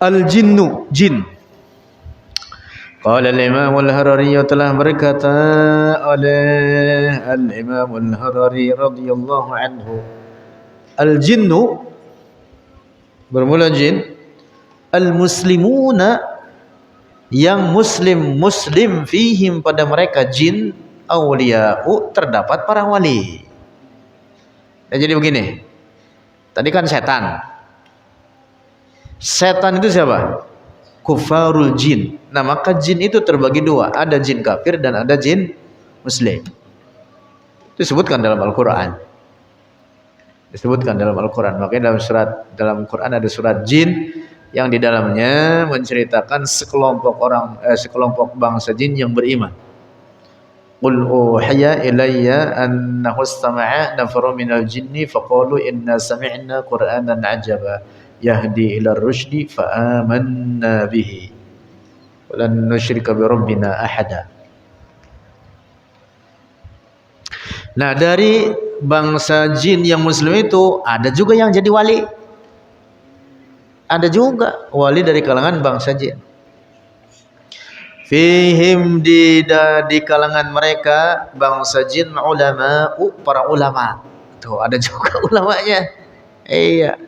Al-jinnu, jin. Qala al-Imam al-Harari, telah berkata oleh al-Imam al-Harari radhiyallahu anhu, al-jinnu bermula jin, al-muslimuna yang muslim fihim pada mereka jin, awliya'u terdapat para wali. Ya, jadi begini, tadi kan setan. Setan itu siapa? Kufarul jin. Nah, maka jin itu terbagi dua, ada jin kafir dan ada jin muslim. Itu disebutkan dalam Al-Quran. Disebutkan dalam Al-Quran. Makanya dalam Quran ada surat jin yang di dalamnya menceritakan sekelompok bangsa jin yang beriman. Qul uhiya ilayya annahu istama'a nafarun minal jinni faqalu inna sami'na qur'anan ajaba yahdi ila rusydi fa amanna bihi wa lan nusyrika bi rabbina ahada. Nah, dari bangsa jin yang muslim itu ada juga yang jadi wali. Ada juga wali dari kalangan bangsa jin. Fihim di kalangan mereka bangsa jin ulama'u, para ulama. Tuh, ada juga ulamanya. Iya.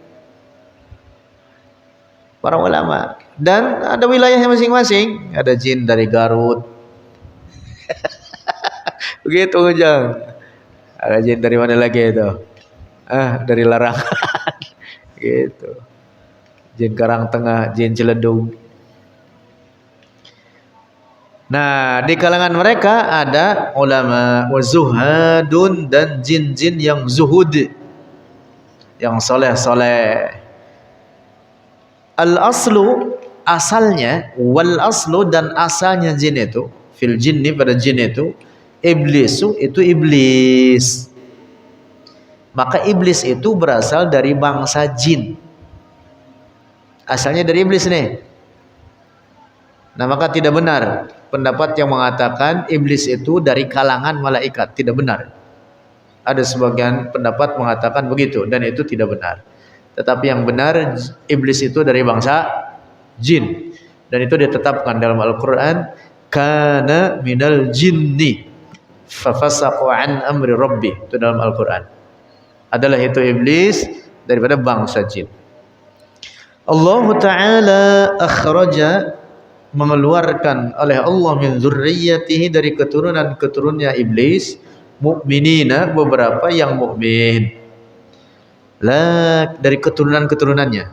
Para ulama. Dan ada wilayahnya masing-masing. Ada jin dari Garut. Begitu Ujang. Ada jin dari mana lagi itu? Dari Larangan. Gitu. Jin Karangtengah, jin Ciledug. Nah, di kalangan mereka ada ulama wazuhadun dan jin-jin yang zuhud, yang soleh-soleh. Al-aslu, asalnya, wal aslu dan asalnya jin itu, fil jinni, pada jin itu, iblisu, itu iblis. Maka iblis itu berasal dari bangsa jin. Asalnya dari iblis nih. Nah, maka tidak benar pendapat yang mengatakan iblis itu dari kalangan malaikat. Tidak benar. Ada sebagian pendapat mengatakan begitu, dan itu tidak benar. Tetapi yang benar, iblis itu dari bangsa jin. Dan itu ditetapkan dalam Al-Quran, kana minal jinni fafasaqu an amri rabbi. Itu dalam Al-Quran. Adalah itu iblis daripada bangsa jin. Allah Ta'ala akhraja, mengeluarkan oleh Allah, min dzurriyyatihi, dari keturunan-keturunannya iblis, mukminina, beberapa yang mukmin. Dari keturunan-keturunannya.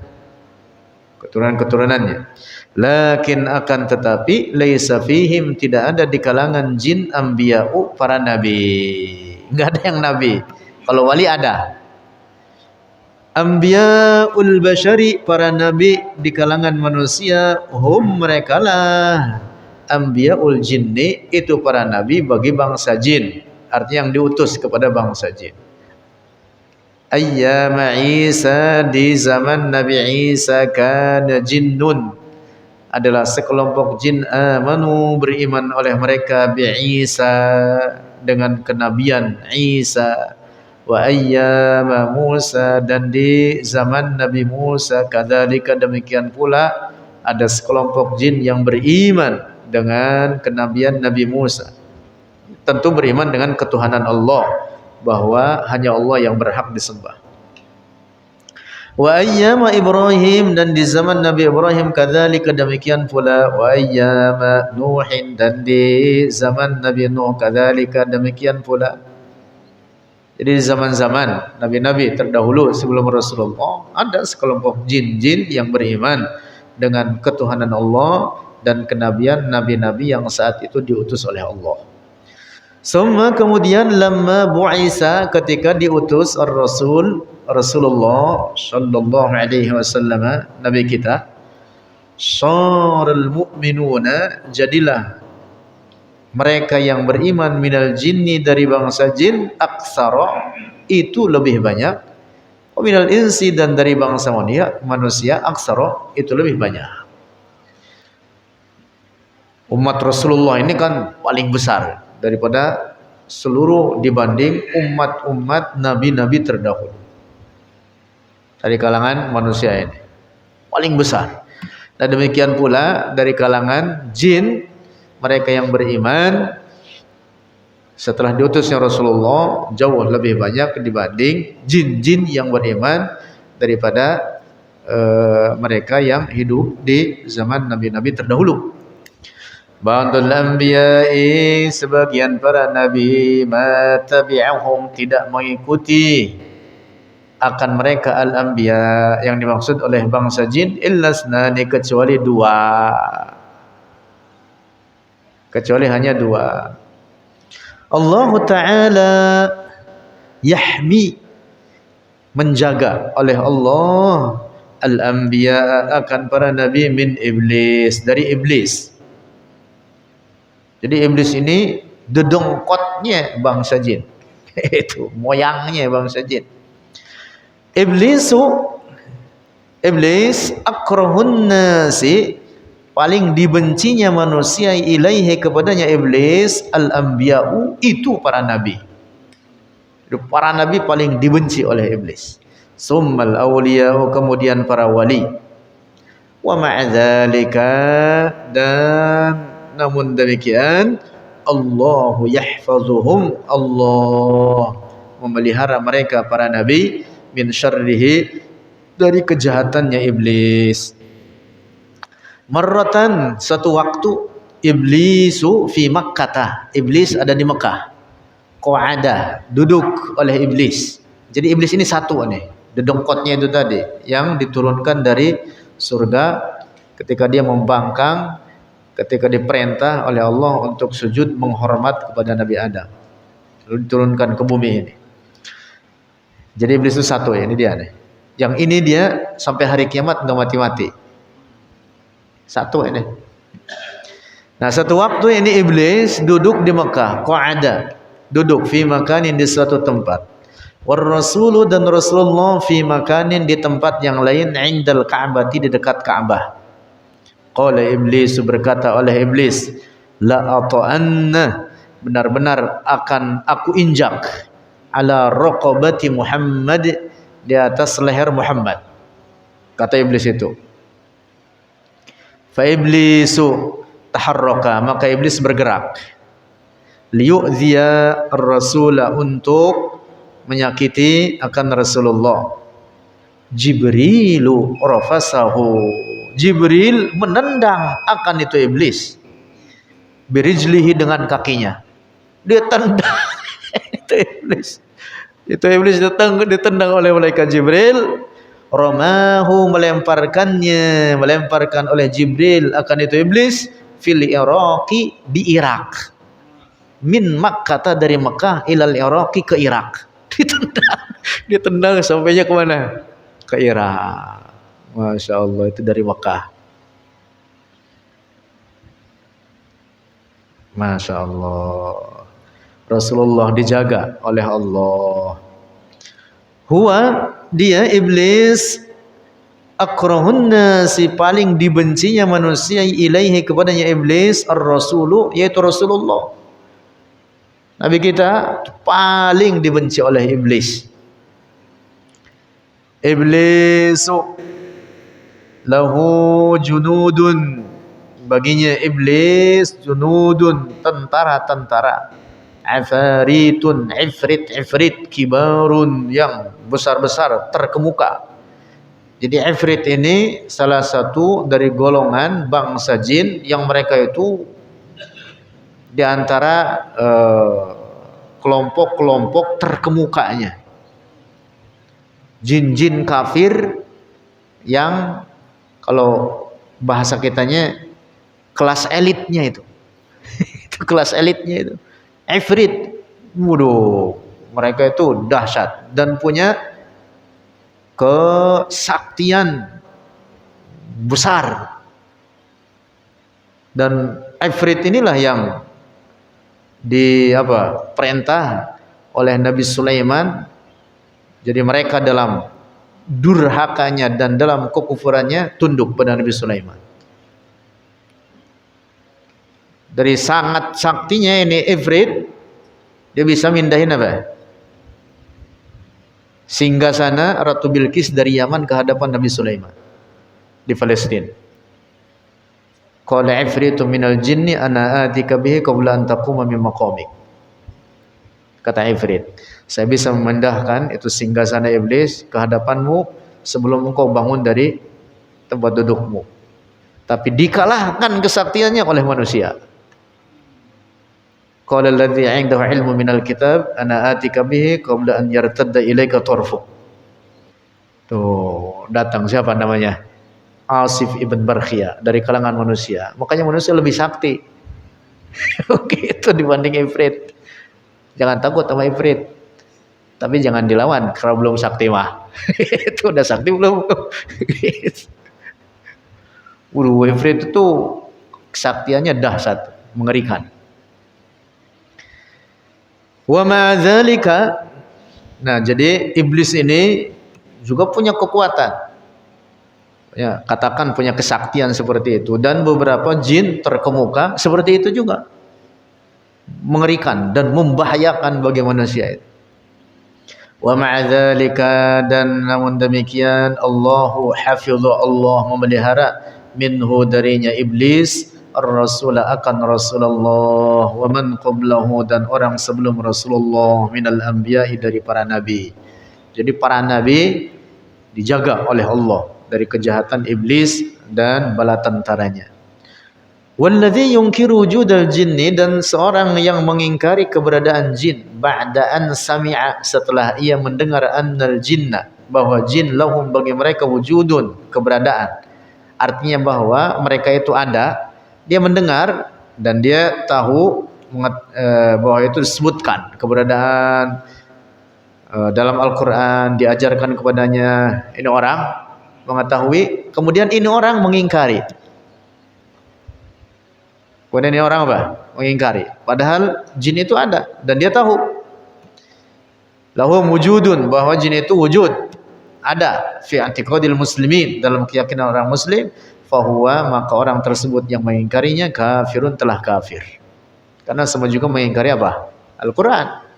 Lakin akan tetapi laisa fihim, tidak ada di kalangan jin anbiya'u, para nabi. Enggak ada yang nabi. Kalau wali ada. Anbiya'ul basyari, para nabi di kalangan manusia, hum, merekalah anbiya'ul jinni, itu para nabi bagi bangsa jin. Artinya yang diutus kepada bangsa jin. Ayyama Isa, di zaman Nabi Isa, kana jinnun, adalah sekelompok jin, amanu, beriman oleh mereka, bi Isa, dengan kenabian Isa. Wa ayyama Musa, dan di zaman Nabi Musa, kadzalika, demikian pula ada sekelompok jin yang beriman dengan kenabian Nabi Musa. Tentu beriman dengan ketuhanan Allah, bahwa hanya Allah yang berhak disembah. Wa ayyama Ibrahim, dan di zaman Nabi Ibrahim, kadzalika, demikian pula. Wa ayyama Nuhin, dan di zaman Nabi Nuh, kadzalika, demikian pula. Jadi di zaman-zaman nabi-nabi terdahulu sebelum Rasulullah, ada sekelompok jin-jin yang beriman dengan ketuhanan Allah dan kenabian nabi-nabi yang saat itu diutus oleh Allah. Summa, kemudian, lamma bu'isa, ketika diutus Rasulullah sallallahu alaihi wasallam, nabi kita, syaral mu'minuna, jadilah mereka yang beriman, minal jinni, dari bangsa jin, aksara, itu lebih banyak, wa minal insi, dan dari bangsa manusia, aksara, itu lebih banyak. Umat Rasulullah ini kan paling besar daripada seluruh, dibanding umat-umat nabi-nabi terdahulu dari kalangan manusia ini paling besar. Dan demikian pula dari kalangan jin, mereka yang beriman setelah diutusnya Rasulullah jauh lebih banyak dibanding jin-jin yang beriman daripada mereka yang hidup di zaman nabi-nabi terdahulu. Ba'dul anbiya'i, sebagian para nabi, ma tabi'ahum, tidak mengikuti akan mereka al-anbiya, yang dimaksud oleh bangsa jin, illa snani, kecuali dua, kecuali hanya dua. Allah Ta'ala yahmi, menjaga oleh Allah al-anbiya, akan para nabi, min iblis, dari iblis. Jadi iblis ini dedengkotnya bangsa jin. Itu moyangnya bangsa jin. Iblis akrahun nasi, paling dibencinya manusia, ilaihi, kepadanya iblis, al-anbiya'u, itu para nabi. Para nabi paling dibenci oleh iblis. Summal awliya'u, kemudian para wali. Wa ma'adzalika, dan namun demikian, Allahu yahfazuhum, Allah memelihara mereka para nabi, min syarrihi, dari kejahatannya iblis. Marratan, satu waktu, iblisu fi Makkah, iblis ada di Mekah. Qa'ada, duduk oleh iblis. Jadi iblis ini satu nih, dedengkotnya itu tadi yang diturunkan dari surga ketika dia membangkang, ketika diperintah oleh Allah untuk sujud menghormat kepada Nabi Adam, lalu diturunkan ke bumi ini. Jadi iblis itu satu ya, ini dia nih. Yang ini dia sampai hari kiamat tidak mati-mati. Satu ini. Nah, satu waktu ini iblis duduk di Mekah, qa'ada, duduk fi makanin, di suatu tempat. War rasulu, dan Rasulullah fi makanin, di tempat yang lain, indal Ka'bah, di dekat Ka'bah. Qala iblis, berkata oleh iblis, la ata'anna, benar-benar akan aku injak, ala raqabati Muhammad, di atas leher Muhammad, kata iblis itu. Fa iblisu taharraka, maka iblis bergerak, liyu'dhiya ar-rasula, untuk menyakiti akan Rasulullah. Jibrilu rafasahu, Jibril menendang akan itu iblis, birijlihi, dengan kakinya, dia tendang. itu iblis ditendang oleh malaikat Jibril. Ramahu, melemparkan oleh Jibril akan itu iblis, fil Iraqi, di Irak, min Makkah, dari Mekah, ilal Iraqi, ke Irak. Ditendang sampainya ke mana? Ke Irak. Masya Allah, itu dari Mekah. Masya Allah, Rasulullah dijaga oleh Allah. Huwa, dia iblis, akrahun nasi, paling dibencinya manusia, ilaihi, kepadanya iblis, ar-rasulu, yaitu Rasulullah. Nabi kita paling dibenci oleh iblis. Iblisu lahu junudun, baginya iblis, junudun, tentara-tentara, afaritun, ifrit, kibarun, yang besar-besar, terkemuka. Jadi ifrit ini salah satu dari golongan bangsa jin yang mereka itu di antara kelompok-kelompok terkemukanya, jin-jin kafir yang kalau bahasa kitanya kelas elitnya itu. Itu kelas elitnya itu. Ifrit, waduh, mereka itu dahsyat dan punya kesaktian besar. Dan Ifrit inilah yang perintah oleh Nabi Sulaiman. Jadi mereka dalam durhakanya dan dalam kekufurannya tunduk pada Nabi Sulaiman. Dari sangat saktinya ini Ifrit, dia bisa mindahin apa? Singgasana Ratu Bilqis dari Yaman ke hadapan Nabi Sulaiman di Palestina. Qala ifritu minal jinni ana atika bihi qabla an taquma min maqamik. Kata Ifrit, saya bisa memindahkan itu singgasana iblis ke hadapanmu sebelum engkau bangun dari tempat dudukmu. Tapi dikalahkan kesaktiannya oleh manusia. Qala alladhi 'indahu 'ilmu minal kitab ana atika bihi qabla an yartadda ilaika tarfu. Tuh, datang siapa namanya? Asif ibn Barkhia dari kalangan manusia. Makanya manusia lebih sakti. Oke, itu dibanding Ifrit. Jangan takut sama Ifrit. Tapi jangan dilawan kalau belum sakti mah. Itu udah sakti belum? Ifrit itu kesaktiannya dahsyat, mengerikan. Wa ma'adzalika, nah jadi iblis ini juga punya kekuatan. Ya, katakan punya kesaktian seperti itu, dan beberapa jin terkemuka seperti itu juga. Mengerikan dan membahayakan bagi manusia itu. Wa ma'adzalika, dan namun demikian Allahu hafidhu, Allah memelihara minhu darinya iblis ar-rasul akan Rasulullah wa man qablahu, dan orang sebelum Rasulullah minal anbiya'i dari para nabi. Jadi para nabi dijaga oleh Allah dari kejahatan iblis dan bala tentaranya. Walladzi yunkiru wujudal jinni, dan seorang yang mengingkari keberadaan jin ba'da an sami'a, setelah ia mendengar annal jinna, bahwa jin lahum bagi mereka wujudun, keberadaan. Artinya bahwa mereka itu ada, dia mendengar dan dia tahu bahwa itu disebutkan keberadaan dalam Al-Quran, diajarkan kepadanya. Ini orang mengetahui, kemudian ini orang mengingkari. Kemudian ini orang apa? Mengingkari. Padahal jin itu ada dan dia tahu. Lahum wujudun, bahwa jin itu wujud, ada fi i'tiqadil muslimin, dalam keyakinan orang muslim, fahuwa, maka orang tersebut yang mengingkarinya kafirun, telah kafir. Karena semua juga mengingkari apa? Al-Quran.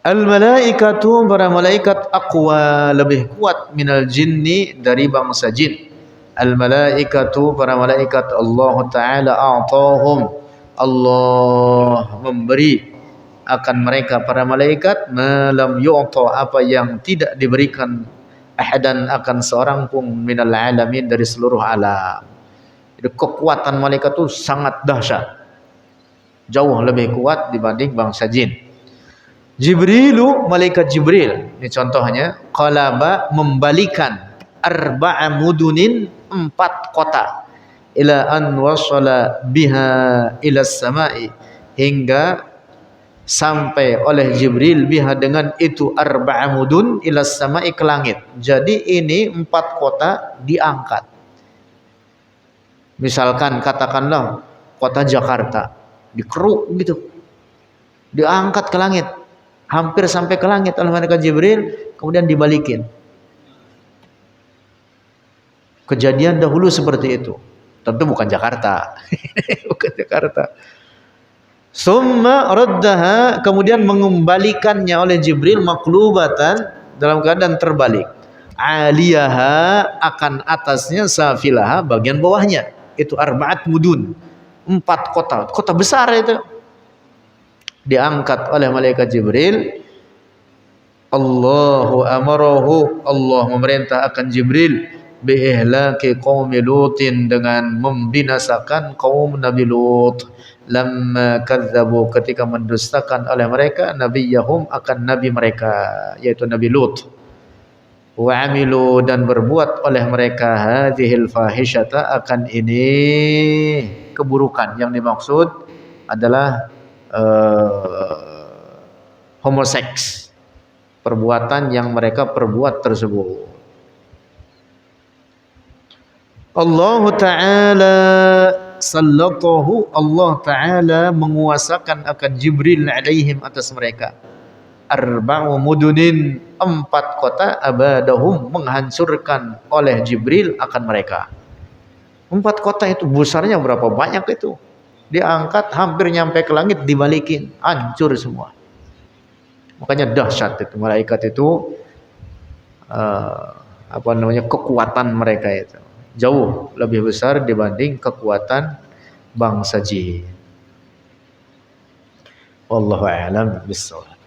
Al-malaikatu, para malaikat, aqwa, lebih kuat minal jinni, dari bangsa jin. Al-malaikatu, para malaikat, Allah Ta'ala a'tahum, Allah memberi akan mereka para malaikat malam yu'ta, apa yang tidak diberikan ahadan, akan seorang pun minal alamin, dari seluruh alam. Jadi kekuatan malaikat itu sangat dahsyat, jauh lebih kuat dibanding bangsa jin. Jibrilu, malaikat Jibril, ini contohnya, qalaba, membalikan, arba'a mudunin, 4 kota, ila an wasala biha ila samai, hingga sampai oleh Jibril biha, dengan itu, arba'a mudun ila samai, ke langit. Jadi ini 4 kota diangkat. Misalkan katakanlah kota Jakarta dikeruk gitu, diangkat ke langit, hampir sampai ke langit oleh malaikat Jibril, kemudian dibalikin. Kejadian dahulu seperti itu. Tentu bukan Jakarta. Bukan Jakarta. Summa raddaha, kemudian mengembalikannya oleh Jibril, maklubatan, dalam keadaan terbalik. Aliyaha, akan atasnya, safilaha, bagian bawahnya. Itu arba'at mudun, 4 kota, kota besar itu. Diangkat oleh malaikat Jibril. Allahu amarahu, Allah memerintah akan Jibril, bi'ihlaki qaumi Lutin, dengan membinasakan kaum Nabi Lut. Lamma kadzabu, ketika mendustakan oleh mereka nabiyahum, akan nabi mereka, yaitu Nabi Lut. Wa amilu, dan berbuat oleh mereka hadhil fahisyata, akan ini keburukan. Yang dimaksud adalah homoseks, perbuatan yang mereka perbuat tersebut. Allah Ta'ala sallatahu, Allah Ta'ala menguasakan akan Jibril alaihim, atas mereka, arba'u mudunin, 4 kota, abadahum, menghancurkan oleh Jibril akan mereka. 4 kota itu besarnya berapa banyak itu, diangkat hampir nyampe ke langit, dibalikin, hancur semua. Makanya dahsyat itu malaikat itu, kekuatan mereka itu. jauh lebih besar dibanding kekuatan bangsa jin. Wallahu a'lam bishawab.